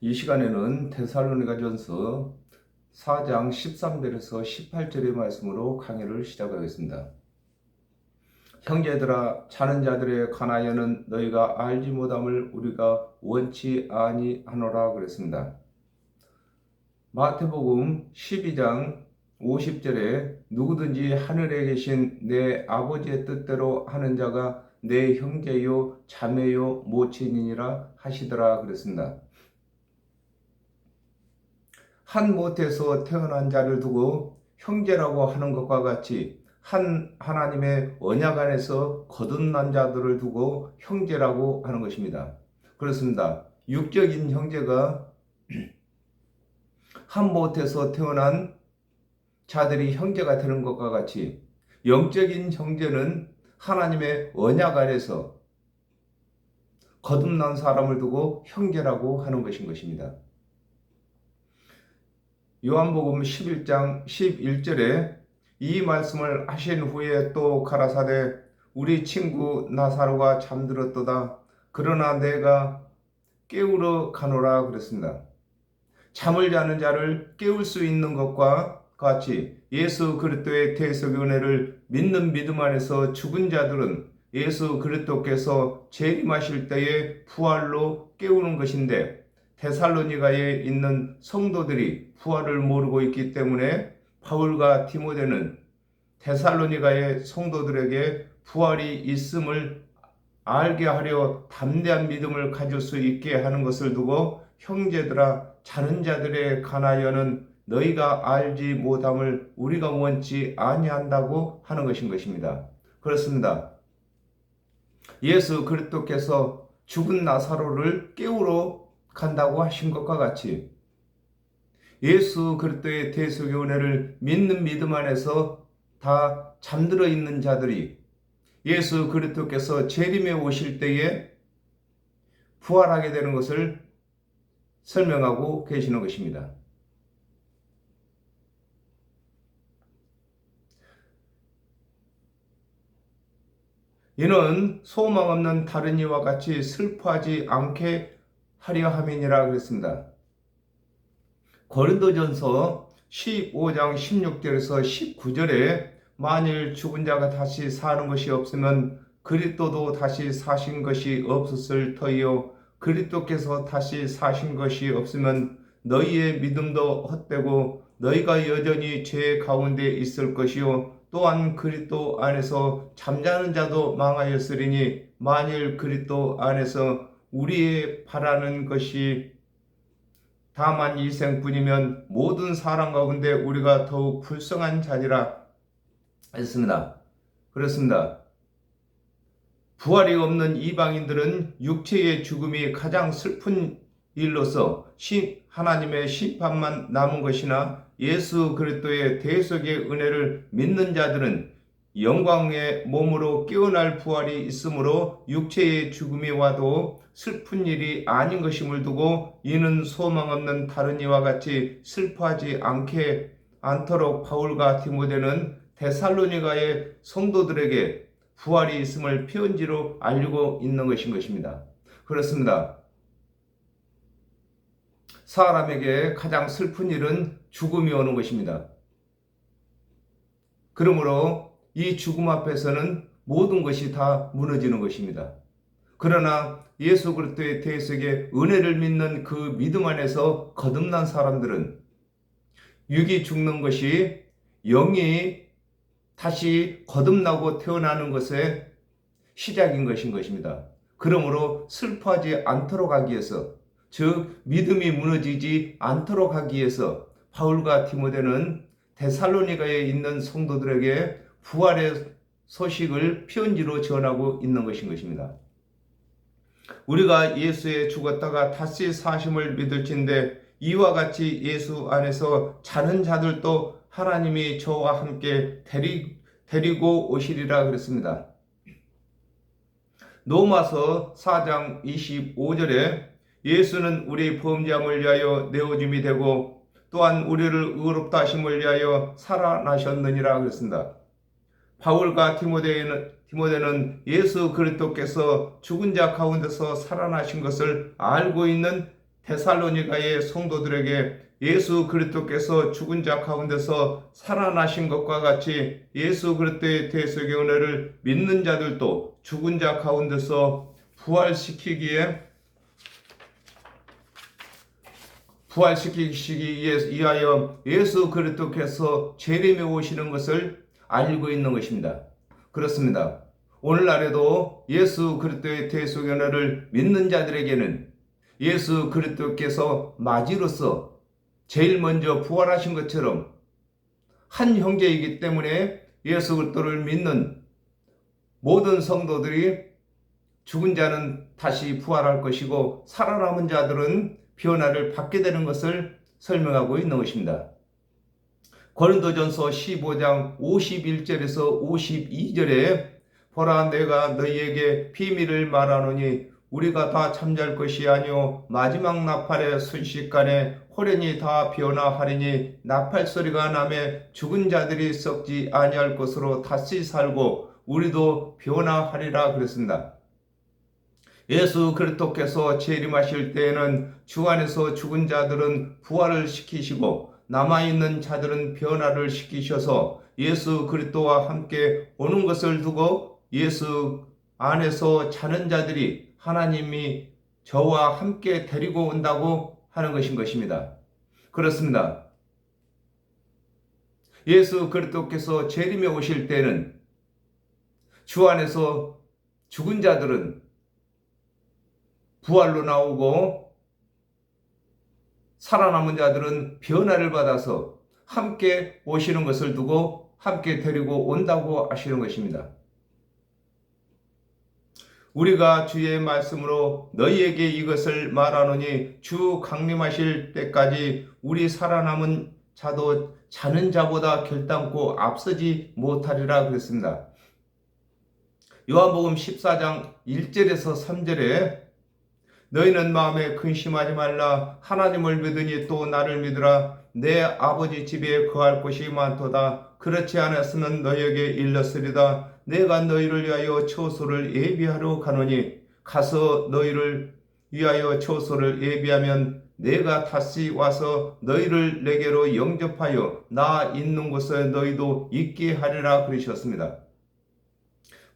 이 시간에는 데살로니가전서 4장 13절에서 18절의 말씀으로 강의를 시작하겠습니다. 형제들아, 자는 자들에 관하여는 너희가 알지 못함을 우리가 원치 아니하노라 그랬습니다. 마태복음 12장 50절에 누구든지 하늘에 계신 내 아버지의 뜻대로 하는 자가 내 형제요 자매요 모친이니라 하시더라 그랬습니다. 한 못에서 태어난 자를 두고 형제라고 하는 것과 같이 하나님의 언약 안에서 거듭난 자들을 두고 형제라고 하는 것입니다. 그렇습니다. 육적인 형제가 한 못에서 태어난 자들이 형제가 되는 것과 같이 영적인 형제는 하나님의 언약 안에서 거듭난 사람을 두고 형제라고 하는 것입니다. 요한복음 11장 11절에 이 말씀을 하신 후에 또 가라사대 우리 친구 나사로가 잠들었도다. 그러나 내가 깨우러 가노라 그랬습니다. 잠을 자는 자를 깨울 수 있는 것과 같이 예수 그리스도의 대속의 은혜를 믿는 믿음 안에서 죽은 자들은 예수 그리스도께서 재림하실 때의 부활로 깨우는 것인데, 데살로니가에 있는 성도들이 부활을 모르고 있기 때문에 바울과 디모데는 데살로니가의 성도들에게 부활이 있음을 알게 하려 담대한 믿음을 가질 수 있게 하는 것을 두고 형제들아, 자는 자들에 관하여는 너희가 알지 못함을 우리가 원치 아니한다고 하는 것입니다. 그렇습니다. 예수 그리스도께서 죽은 나사로를 깨우러 간다고 하신 것과 같이 예수 그리스도의 대속의 은혜를 믿는 믿음 안에서 다 잠들어 있는 자들이 예수 그리스도께서 재림에 오실 때에 부활하게 되는 것을 설명하고 계시는 것입니다. 이는 소망 없는 다른 이와 같이 슬퍼하지 않게 하려 함이니라 그랬습니다. 고린도전서 15장 16절에서 19절에 만일 죽은 자가 다시 사는 것이 없으면 그리스도도 다시 사신 것이 없었을 터이요, 그리스도께서 다시 사신 것이 없으면 너희의 믿음도 헛되고 너희가 여전히 죄 가운데 있을 것이요, 또한 그리스도 안에서 잠자는 자도 망하였으리니 만일 그리스도 안에서 우리의 바라는 것이 다만 이 생뿐이면 모든 사람 가운데 우리가 더욱 불쌍한 자니라 했습니다. 그렇습니다. 부활이 없는 이방인들은 육체의 죽음이 가장 슬픈 일로서 하나님의 심판만 남은 것이나 예수 그리스도의 대속의 은혜를 믿는 자들은 영광의 몸으로 깨어날 부활이 있으므로 육체의 죽음이 와도 슬픈 일이 아닌 것임을 두고 이는 소망 없는 다른 이와 같이 슬퍼하지 않도록 바울과 디모데는 데살로니가의 성도들에게 부활이 있음을 편지로 알리고 있는 것입니다. 그렇습니다. 사람에게 가장 슬픈 일은 죽음이 오는 것입니다. 그러므로 이 죽음 앞에서는 모든 것이 다 무너지는 것입니다. 그러나 예수 그리스도의 대속의 은혜를 믿는 그 믿음 안에서 거듭난 사람들은 육이 죽는 것이 영이 다시 거듭나고 태어나는 것의 시작인 것입니다. 그러므로 슬퍼하지 않도록 하기 위해서, 즉 믿음이 무너지지 않도록 하기 위해서 바울과 디모데는 데살로니가에 있는 성도들에게 부활의 소식을 편지로 전하고 있는 것입니다. 우리가 예수에 죽었다가 다시 사심을 믿을진대 이와 같이 예수 안에서 자는 자들도 하나님이 저와 함께 데리고 오시리라 그랬습니다. 로마서 4장 25절에 예수는 우리 범죄함을 위하여 내어줌이 되고 또한 우리를 의롭다 하심을 위하여 살아나셨느니라 그랬습니다. 바울과 디모데는 예수 그리스도께서 죽은 자 가운데서 살아나신 것을 알고 있는 데살로니가의 성도들에게 예수 그리스도께서 죽은 자 가운데서 살아나신 것과 같이 예수 그리스도의 대속의 은혜를 믿는 자들도 죽은 자 가운데서 부활시키기 위하여 예수 그리스도께서 재림에 오시는 것을 알고 있는 것입니다. 그렇습니다. 오늘날에도 예수 그리스도의 대속의 은혜를 믿는 자들에게는 예수 그리스도께서 마지로서 제일 먼저 부활하신 것처럼 한 형제이기 때문에 예수 그리스도를 믿는 모든 성도들이 죽은 자는 다시 부활할 것이고 살아남은 자들은 변화를 받게 되는 것을 설명하고 있는 것입니다. 고린도전서 15장 51절에서 52절에 보라 내가 너희에게 비밀을 말하노니 우리가 다 잠잘 것이 아니요 마지막 나팔의 순식간에 호련히 다 변화하리니 나팔 소리가 나매 죽은 자들이 썩지 아니할 것으로 다시 살고 우리도 변화하리라 그랬습니다. 예수 그리스도께서 재림하실 때에는 주 안에서 죽은 자들은 부활을 시키시고 남아있는 자들은 변화를 시키셔서 예수 그리스도와 함께 오는 것을 두고 예수 안에서 자는 자들이 하나님이 저와 함께 데리고 온다고 하는 것인 것입니다. 그렇습니다. 예수 그리스도께서 재림에 오실 때는 주 안에서 죽은 자들은 부활로 나오고 살아남은 자들은 변화를 받아서 함께 오시는 것을 두고 함께 데리고 온다고 하시는 것입니다. 우리가 주의 말씀으로 너희에게 이것을 말하노니 주 강림하실 때까지 우리 살아남은 자도 자는 자보다 결단코 앞서지 못하리라 그랬습니다. 요한복음 14장 1절에서 3절에 너희는 마음에 근심하지 말라 하나님을 믿으니 또 나를 믿으라 내 아버지 집에 거할 곳이 많도다 그렇지 않았으면 너희에게 일렀으리다 내가 너희를 위하여 처소를 예비하러 가노니 가서 너희를 위하여 처소를 예비하면 내가 다시 와서 너희를 내게로 영접하여 나 있는 곳에 너희도 있게 하리라 그러셨습니다.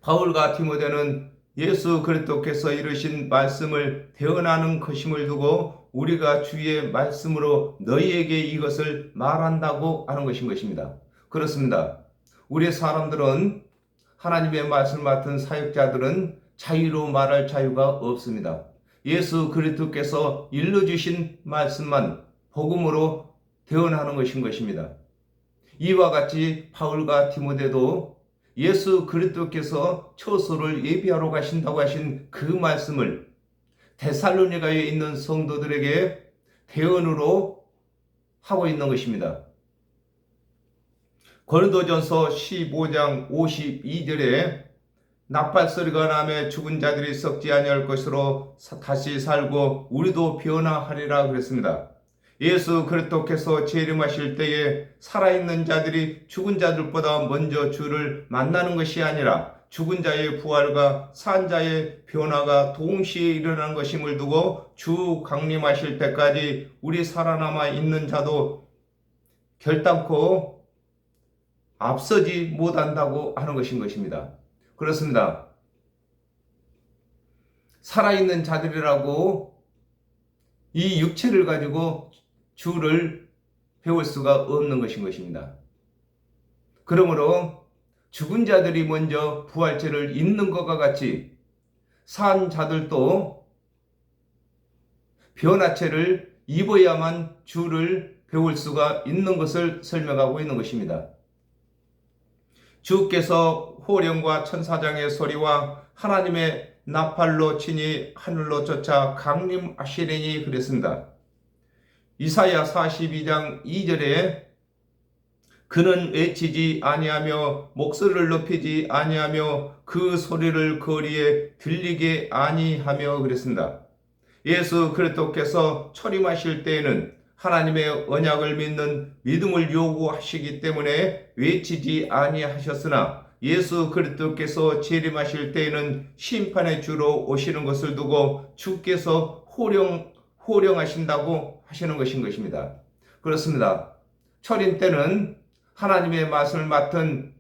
바울과 디모데는 예수 그리스도께서 이르신 말씀을 대언하는 것임을 두고 우리가 주의 말씀으로 너희에게 이것을 말한다고 하는 것인 것입니다. 그렇습니다. 우리 사람들은 하나님의 말씀을 맡은 사역자들은 자유로 말할 자유가 없습니다. 예수 그리스도께서 일러주신 말씀만 복음으로 대언하는 것인 것입니다. 이와 같이 바울과 디모데도 예수 그리스도께서 처소를 예비하러 가신다고 하신 그 말씀을 데살로니가에 있는 성도들에게 대언으로 하고 있는 것입니다. 고린도전서 15장 52절에 나팔 소리가 나매 죽은 자들이 썩지 아니할 것으로 다시 살고 우리도 변화하리라 그랬습니다. 예수 그리스도께서 재림하실 때에 살아있는 자들이 죽은 자들보다 먼저 주를 만나는 것이 아니라 죽은 자의 부활과 산 자의 변화가 동시에 일어난 것임을 두고 주 강림하실 때까지 우리 살아남아 있는 자도 결단코 앞서지 못한다고 하는 것인 것입니다. 그렇습니다. 살아있는 자들이라고 이 육체를 가지고 주를 배울 수가 없는 것인 것입니다. 그러므로 죽은 자들이 먼저 부활체를 입는 것과 같이 산 자들도 변화체를 입어야만 주를 배울 수가 있는 것을 설명하고 있는 것입니다. 주께서 호령과 천사장의 소리와 하나님의 나팔로 치니 하늘로 쫓아 강림하시리니 그랬습니다. 이사야 42장 2절에 그는 외치지 아니하며 목소리를 높이지 아니하며 그 소리를 거리에 들리게 아니하며 그랬습니다. 예수 그리스도께서 초림하실 때에는 하나님의 언약을 믿는 믿음을 요구하시기 때문에 외치지 아니하셨으나 예수 그리스도께서 재림하실 때에는 심판의 주로 오시는 것을 두고 주께서 호령하신다고 하시는 것인 것입니다. 그렇습니다. 철인 때는 하나님의 말씀을 맡은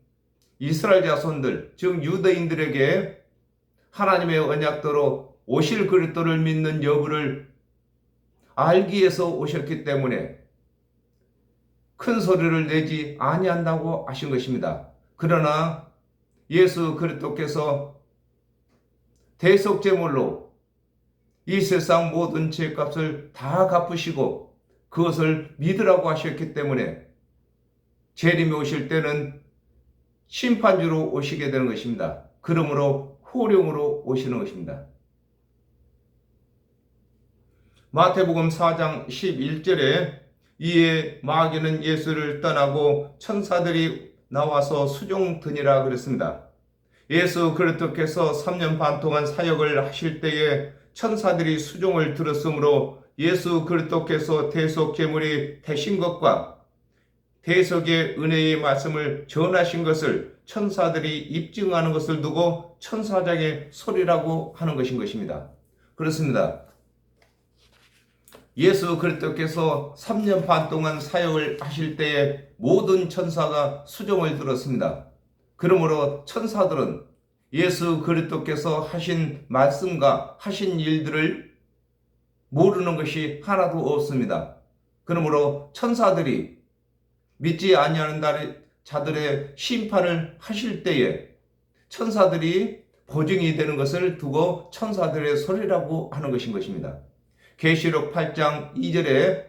이스라엘 자손들, 즉 유대인들에게 하나님의 언약대로 오실 그리스도를 믿는 여부를 알기 위해서 오셨기 때문에 큰 소리를 내지 아니한다고 하신 것입니다. 그러나 예수 그리스도께서 대속제물로 이 세상 모든 죄값을 다 갚으시고 그것을 믿으라고 하셨기 때문에 재림이 오실 때는 심판주로 오시게 되는 것입니다. 그러므로 호령으로 오시는 것입니다. 마태복음 4장 11절에 이에 마귀는 예수를 떠나고 천사들이 나와서 수종드니라 그랬습니다. 예수 그리스도께서 3년 반 동안 사역을 하실 때에 천사들이 수종을 들었으므로 예수 그리스도께서 대속 제물이 되신 것과 대속의 은혜의 말씀을 전하신 것을 천사들이 입증하는 것을 두고 천사장의 소리라고 하는 것인 것입니다. 그렇습니다. 예수 그리스도께서 3년 반 동안 사역을 하실 때에 모든 천사가 수종을 들었습니다. 그러므로 천사들은 예수 그리스도께서 하신 말씀과 하신 일들을 모르는 것이 하나도 없습니다. 그러므로 천사들이 믿지 아니하는 자들의 심판을 하실 때에 천사들이 보증이 되는 것을 두고 천사들의 소리라고 하는 것인 것입니다. 계시록 8장 2절에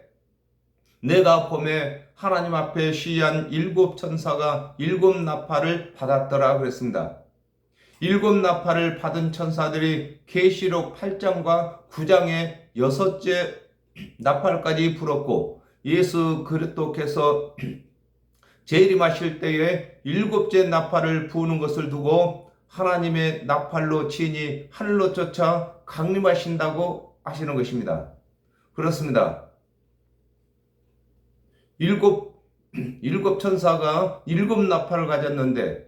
내가 봄에 하나님 앞에 시위한 7천사가 7나팔을 받았더라 그랬습니다. 7나팔을 받은 천사들이 계시록 8장과 9장의 6째 나팔까지 불었고 예수 그리스도께서 재림하실 때에 7째 나팔을 부는 것을 두고 하나님의 나팔로 친히 하늘로 쫓아 강림하신다고 하시는 것입니다. 그렇습니다. 일곱 천사가 7나팔을 가졌는데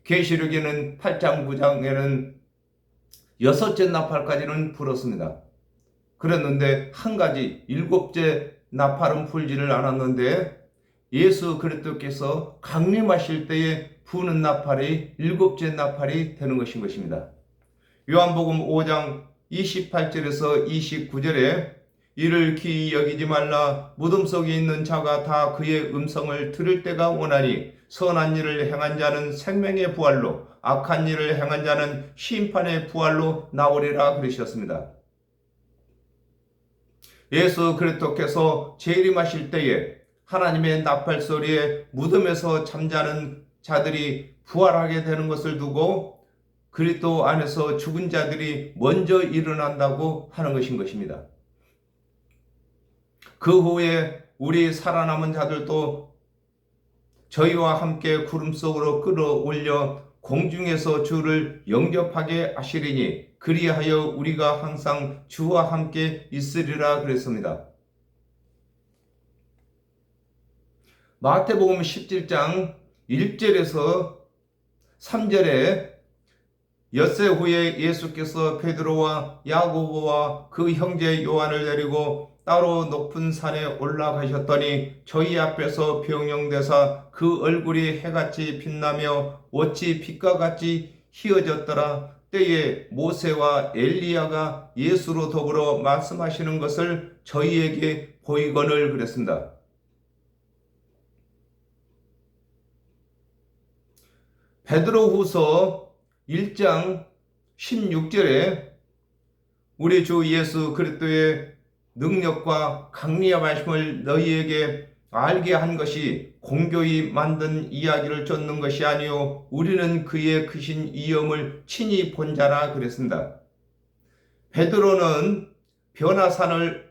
계시록에는 8장 9장에는 6째 나팔까지는 불었습니다. 그랬는데 한 가지 7째 나팔은 불지를 않았는데 예수 그리스도께서 강림하실 때에 부는 나팔이 7째 나팔이 되는 것인 것입니다. 요한복음 5장 28절에서 29절에 이를 기이 여기지 말라 무덤 속에 있는 자가 다 그의 음성을 들을 때가 오나니 선한 일을 행한 자는 생명의 부활로 악한 일을 행한 자는 심판의 부활로 나오리라 그러셨습니다. 예수 그리스도께서 재림하실 때에 하나님의 나팔 소리에 무덤에서 잠자는 자들이 부활하게 되는 것을 두고 그리스도 안에서 죽은 자들이 먼저 일어난다고 하는 것인 것입니다. 그 후에 우리 살아남은 자들도 저희와 함께 구름 속으로 끌어올려 공중에서 주를 영접하게 하시리니 그리하여 우리가 항상 주와 함께 있으리라 그랬습니다. 마태복음 17장 1절에서 3절에 엿새 후에 예수께서 베드로와 야고보와 그 형제 요한을 데리고 따로 높은 산에 올라가셨더니 저희 앞에서 병영되사 그 얼굴이 해같이 빛나며 옷이 빛과 같이 희어졌더라. 때에 모세와 엘리야가 예수로 더불어 말씀하시는 것을 저희에게 보이거늘 그랬습니다. 베드로후서 1장 16절에 우리 주 예수 그리스도의 능력과 강리의 말씀을 너희에게 알게 한 것이 공교히 만든 이야기를 쫓는 것이 아니요 우리는 그의 크신 이엄을 친히 본 자라 그랬습니다. 베드로는 변화산의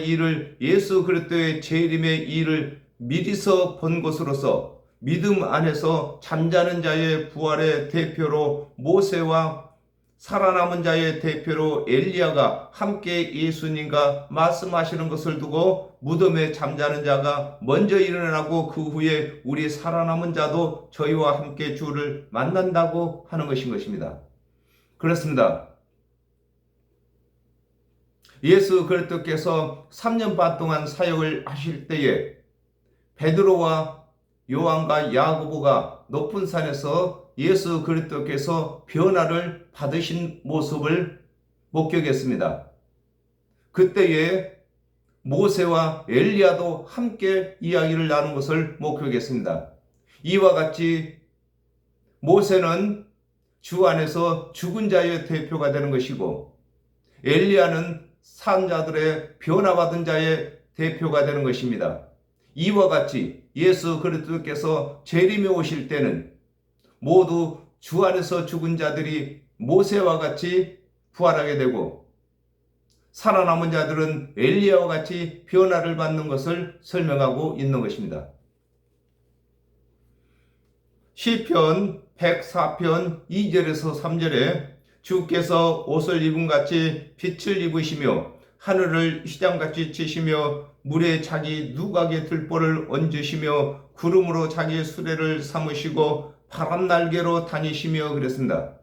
일을 예수 그리스도의 재림의 일을 미리서 본 것으로서 믿음 안에서 잠자는 자의 부활의 대표로 모세와 살아남은 자의 대표로 엘리야가 함께 예수님과 말씀하시는 것을 두고 무덤에 잠자는 자가 먼저 일어나고 그 후에 우리 살아남은 자도 저희와 함께 주를 만난다고 하는 것인 것입니다. 그렇습니다. 예수 그리스도께서 3년 반 동안 사역을 하실 때에 베드로와 요한과 야고보가 높은 산에서 예수 그리스도께서 변화를 받으신 모습을 목격했습니다. 그때에 모세와 엘리야도 함께 이야기를 나눈 것을 목격했습니다. 이와 같이 모세는 주 안에서 죽은 자의 대표가 되는 것이고, 엘리야는 산 자들의 변화받은 자의 대표가 되는 것입니다. 이와 같이 예수 그리스도께서 재림에 오실 때는 모두 주 안에서 죽은 자들이 모세와 같이 부활하게 되고, 살아남은 자들은 엘리야와 같이 변화를 받는 것을 설명하고 있는 것입니다. 시편 104편 2절에서 3절에 주께서 옷을 입은 같이 빛을 입으시며 하늘을 휘장같이 치시며 물에 자기 누각의 들보를 얹으시며 구름으로 자기 수레를 삼으시고 바람 날개로 다니시며 그랬습니다.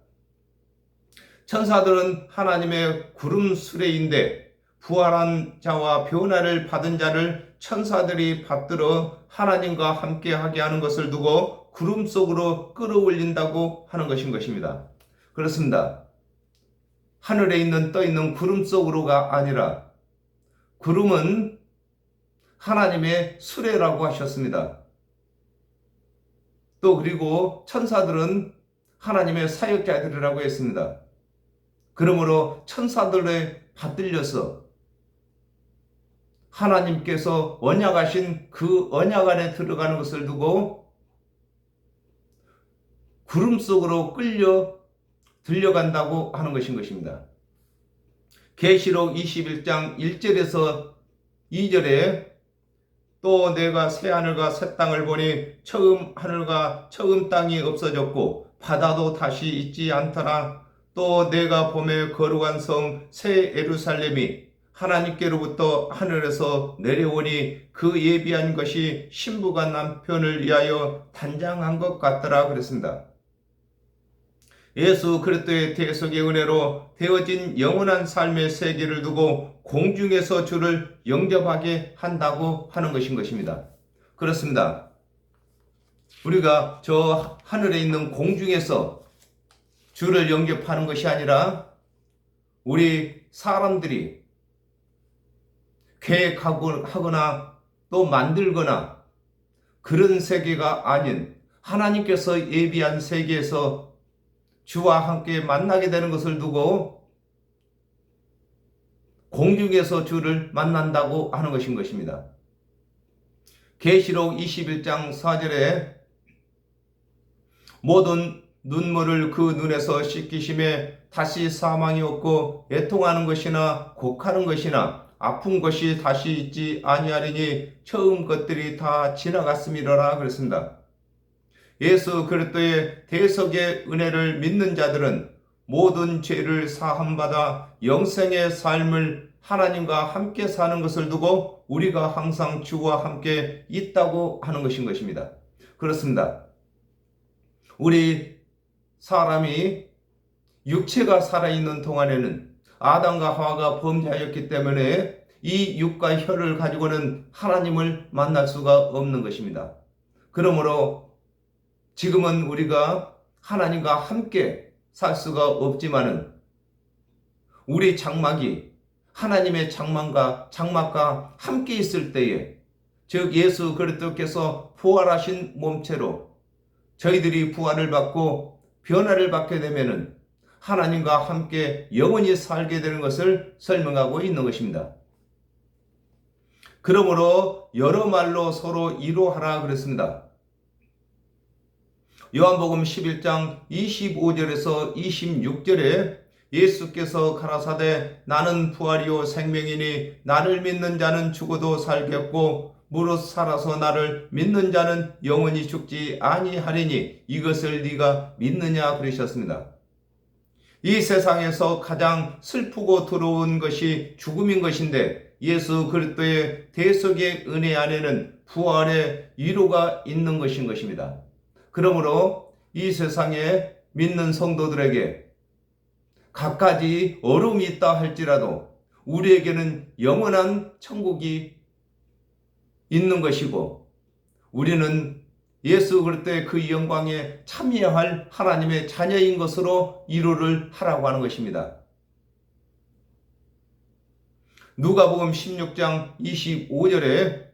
천사들은 하나님의 구름 수레인데 부활한 자와 변화를 받은 자를 천사들이 받들어 하나님과 함께하게 하는 것을 두고 구름 속으로 끌어올린다고 하는 것입니다. 그렇습니다. 하늘에 떠 있는 구름 속으로가 아니라 구름은 하나님의 수레라고 하셨습니다. 또 그리고 천사들은 하나님의 사역자들이라고 했습니다. 그러므로 천사들에 받들려서 하나님께서 언약하신 그 언약 안에 들어가는 것을 두고 구름 속으로 끌려 들려간다고 하는 것입니다. 계시록 21장 1절에서 2절에 또 내가 새 하늘과 새 땅을 보니 처음 하늘과 처음 땅이 없어졌고 바다도 다시 있지 않더라. 또 내가 봄에 거룩한 성 새 예루살렘이 하나님께로부터 하늘에서 내려오니 그 예비한 것이 신부가 남편을 위하여 단장한 것 같더라 그랬습니다. 예수 그리스도의 대속의 은혜로 되어진 영원한 삶의 세계를 두고 공중에서 주를 영접하게 한다고 하는 것입니다. 그렇습니다. 우리가 저 하늘에 있는 공중에서 주를 영접하는 것이 아니라 우리 사람들이 계획하거나 또 만들거나 그런 세계가 아닌 하나님께서 예비한 세계에서 주와 함께 만나게 되는 것을 두고 공중에서 주를 만난다고 하는 것입니다. 계시록 21장 4절에 모든 눈물을 그 눈에서 씻기심에 다시 사망이 없고 애통하는 것이나 곡하는 것이나 아픈 것이 다시 있지 아니하리니 처음 것들이 다 지나갔음이로라 그랬습니다. 예수 그리스도의 대속의 은혜를 믿는 자들은 모든 죄를 사함받아 영생의 삶을 하나님과 함께 사는 것을 두고 우리가 항상 주와 함께 있다고 하는 것입니다. 그렇습니다. 우리 사람이 육체가 살아있는 동안에는 아담과 하와가 범죄하였기 때문에 이 육과 혀를 가지고는 하나님을 만날 수가 없는 것입니다. 그러므로 지금은 우리가 하나님과 함께 살 수가 없지만은 우리 장막이 하나님의 장막과 함께 있을 때에, 즉 예수 그리스도께서 부활하신 몸체로 저희들이 부활을 받고 변화를 받게 되면은 하나님과 함께 영원히 살게 되는 것을 설명하고 있는 것입니다. 그러므로 여러 말로 서로 이로하라 그랬습니다. 요한복음 11장 25절에서 26절에 예수께서 가라사대 나는 부활이요 생명이니 나를 믿는 자는 죽어도 살겠고 무릇 살아서 나를 믿는 자는 영원히 죽지 아니하리니 이것을 네가 믿느냐 그러셨습니다. 이 세상에서 가장 슬프고 두려운 것이 죽음인 것인데 예수 그리스도의 대속의 은혜 안에는 부활의 위로가 있는 것입니다. 그러므로 이 세상에 믿는 성도들에게 갖가지 어려움이 있다 할지라도 우리에게는 영원한 천국이 있는 것이고 우리는 예수 그리스도의 그 영광에 참여할 하나님의 자녀인 것으로 위로를 하라고 하는 것입니다. 누가복음 16장 25절에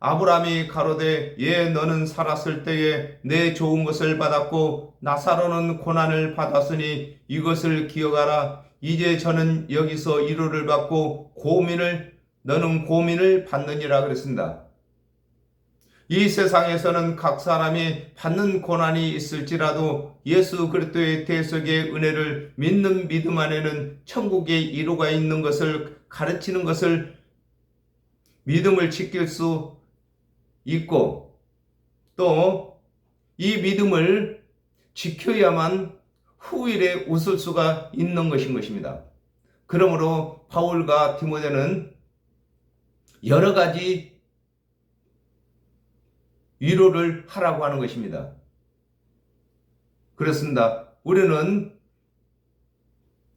아브라함이 가로되 너는 살았을 때에 내 좋은 것을 받았고 나사로는 고난을 받았으니 이것을 기억하라. 이제 저는 여기서 위로를 받고 너는 고민을 받느니라 그랬습니다. 이 세상에서는 각 사람이 받는 고난이 있을지라도 예수 그리스도의 대속의 은혜를 믿는 믿음 안에는 천국의 위로가 있는 것을 가르치는 것을 믿음을 지킬 수 있고 또 이 믿음을 지켜야만 후일에 웃을 수가 있는 것입니다. 그러므로 바울과 디모데는 여러 가지 위로를 하라고 하는 것입니다. 그렇습니다. 우리는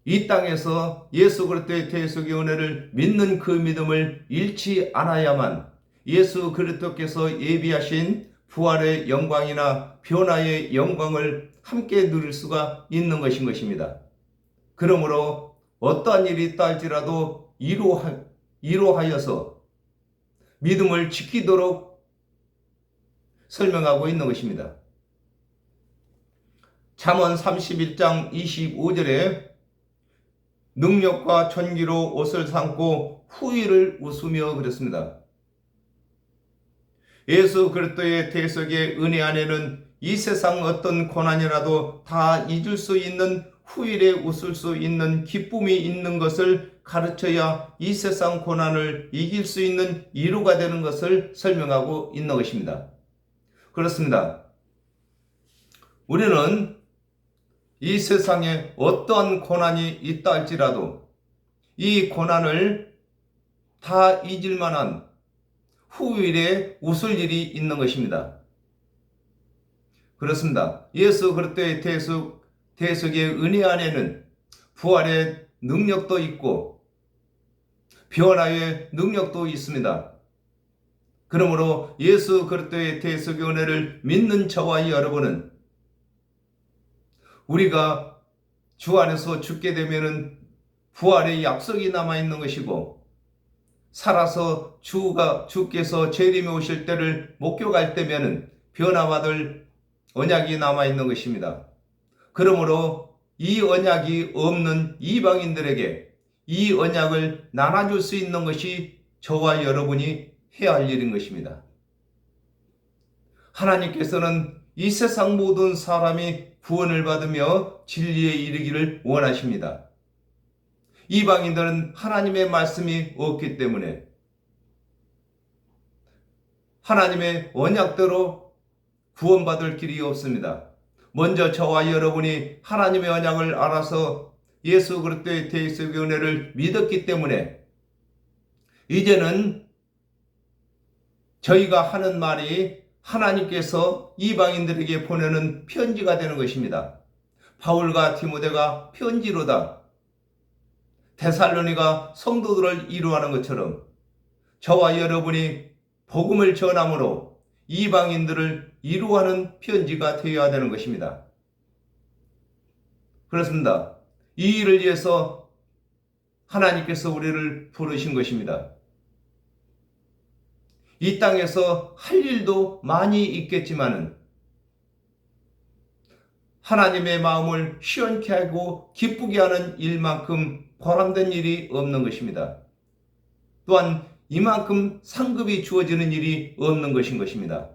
이 땅에서 예수 그리스도의 대속의 은혜를 믿는 그 믿음을 잃지 않아야만 예수 그리스도께서 예비하신 부활의 영광이나 변화의 영광을 함께 누릴 수가 있는 것입니다. 그러므로 어떠한 일이 있다 할지라도 이로하여서 믿음을 지키도록 설명하고 있는 것입니다. 잠언 31장 25절에 능력과 존귀로 옷을 삼고 후일을 웃으며 그랬습니다. 예수 그리스도의 대속의 은혜 안에는 이 세상 어떤 고난이라도 다 잊을 수 있는 후일에 웃을 수 있는 기쁨이 있는 것을 가르쳐야 이 세상 고난을 이길 수 있는 위로가 되는 것을 설명하고 있는 것입니다. 그렇습니다. 우리는 이 세상에 어떠한 고난이 있다 할지라도 이 고난을 다 잊을 만한 후일에 웃을 일이 있는 것입니다. 그렇습니다. 예수 그리스도의 대속의 은혜 안에는 부활의 능력도 있고 변화의 능력도 있습니다. 그러므로 예수 그리스도의 대속의 은혜를 믿는 저와 여러분은 우리가 주 안에서 죽게 되면은 부활의 약속이 남아있는 것이고 살아서 주께서 재림에 오실 때를 목격할 때면은 변화받을 언약이 남아있는 것입니다. 그러므로 이 언약이 없는 이방인들에게 이 언약을 나눠줄 수 있는 것이 저와 여러분이 해야 할 일인 것입니다. 하나님께서는 이 세상 모든 사람이 구원을 받으며 진리에 이르기를 원하십니다. 이방인들은 하나님의 말씀이 없기 때문에 하나님의 언약대로 구원받을 길이 없습니다. 먼저 저와 여러분이 하나님의 언약을 알아서 예수 그리스도의 대속의 은혜를 믿었기 때문에 이제는 저희가 하는 말이 하나님께서 이방인들에게 보내는 편지가 되는 것입니다. 바울과 디모데가 편지로다 데살로니가 성도들을 이루하는 것처럼 저와 여러분이 복음을 전함으로 이방인들을 이루하는 편지가 되어야 되는 것입니다. 그렇습니다. 이 일을 위해서 하나님께서 우리를 부르신 것입니다. 이 땅에서 할 일도 많이 있겠지만은 하나님의 마음을 시원케 하고 기쁘게 하는 일만큼 보람된 일이 없는 것입니다. 또한 이만큼 상급이 주어지는 일이 없는 것입니다.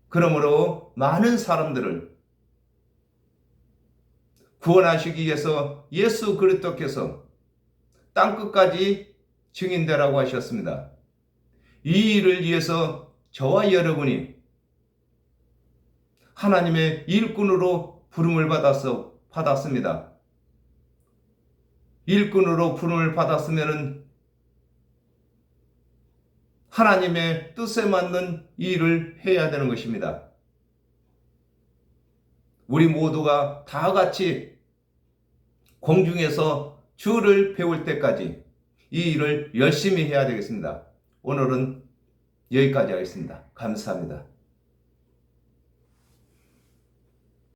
그러므로 많은 사람들을 구원하시기 위해서 예수 그리스도께서 땅끝까지 증인되라고 하셨습니다. 이 일을 위해서 저와 여러분이 하나님의 일꾼으로 부름을 받았습니다. 일꾼으로 부름을 받았으면 하나님의 뜻에 맞는 일을 해야 되는 것입니다. 우리 모두가 다 같이 공중에서 주를 배울 때까지 이 일을 열심히 해야 되겠습니다. 오늘은 여기까지 하겠습니다. 감사합니다.